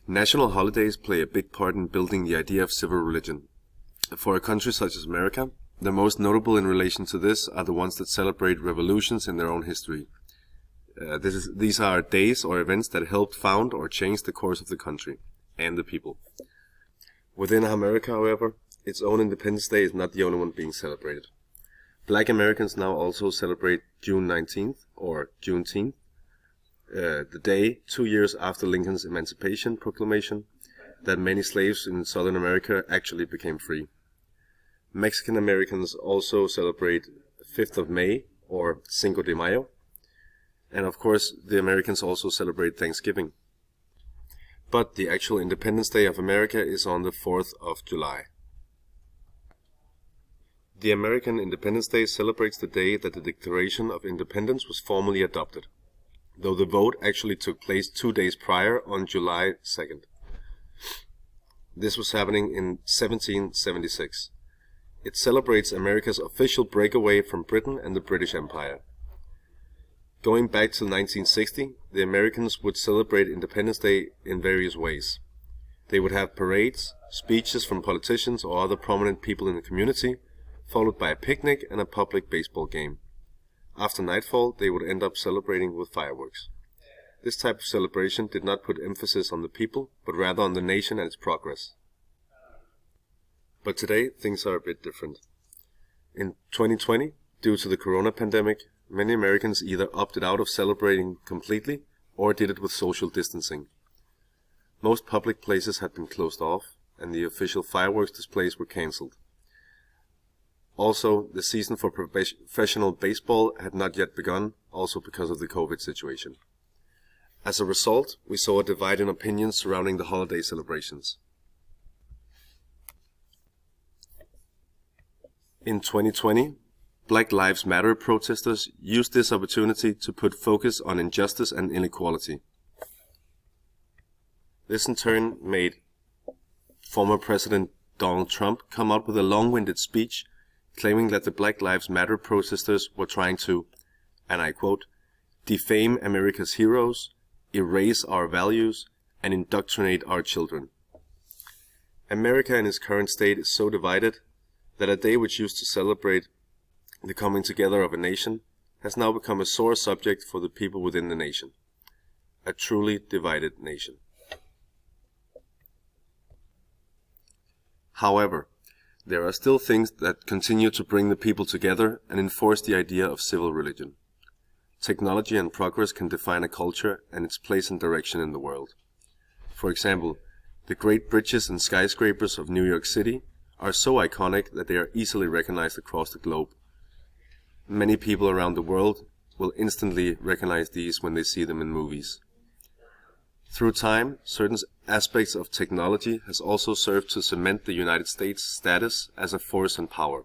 National holidays play a big part in building the idea of civil religion. For a country such as America, the most notable in relation to this are the ones that celebrate revolutions in their own history. These are days or events that helped found or change the course of the country and the people. Within America, however, its own Independence Day is not the only one being celebrated. Black Americans now also celebrate June 19th or Juneteenth, the day 2 years after Lincoln's Emancipation Proclamation that many slaves in Southern America actually became free. Mexican Americans also celebrate 5th of May or Cinco de Mayo. And of course, the Americans also celebrate Thanksgiving. But the actual Independence Day of America is on the 4th of July. The American Independence Day celebrates the day that the Declaration of Independence was formally adopted, though the vote actually took place 2 days prior on July 2nd. This was happening in 1776. It celebrates America's official breakaway from Britain and the British Empire. Going back to 1960, the Americans would celebrate Independence Day in various ways. They would have parades, speeches from politicians or other prominent people in the community, followed by a picnic and a public baseball game. After nightfall, they would end up celebrating with fireworks. This type of celebration did not put emphasis on the people, but rather on the nation and its progress. But today, things are a bit different. In 2020, due to the corona pandemic, many Americans either opted out of celebrating completely or did it with social distancing. Most public places had been closed off, and the official fireworks displays were cancelled. Also, the season for professional baseball had not yet begun, also because of the COVID situation. As a result, we saw a divide in opinions surrounding the holiday celebrations. In 2020, Black Lives Matter protesters used this opportunity to put focus on injustice and inequality. This in turn made former President Donald Trump come out with a long-winded speech claiming that the Black Lives Matter protesters were trying to, and I quote, defame America's heroes, erase our values, and indoctrinate our children. America in its current state is so divided that a day which used to celebrate the coming together of a nation has now become a sore subject for the people within the nation. A truly divided nation. However, there are still things that continue to bring the people together and enforce the idea of civil religion. Technology and progress can define a culture and its place and direction in the world. For example, the great bridges and skyscrapers of New York City are so iconic that they are easily recognized across the globe. Many people around the world will instantly recognize these when they see them in movies. Through time, certain aspects of technology has also served to cement the United States' status as a force and power.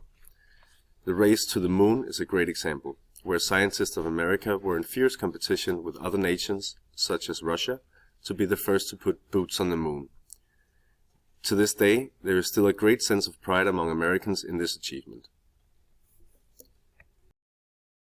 The race to the moon is a great example, where scientists of America were in fierce competition with other nations, such as Russia, to be the first to put boots on the moon. To this day, there is still a great sense of pride among Americans in this achievement.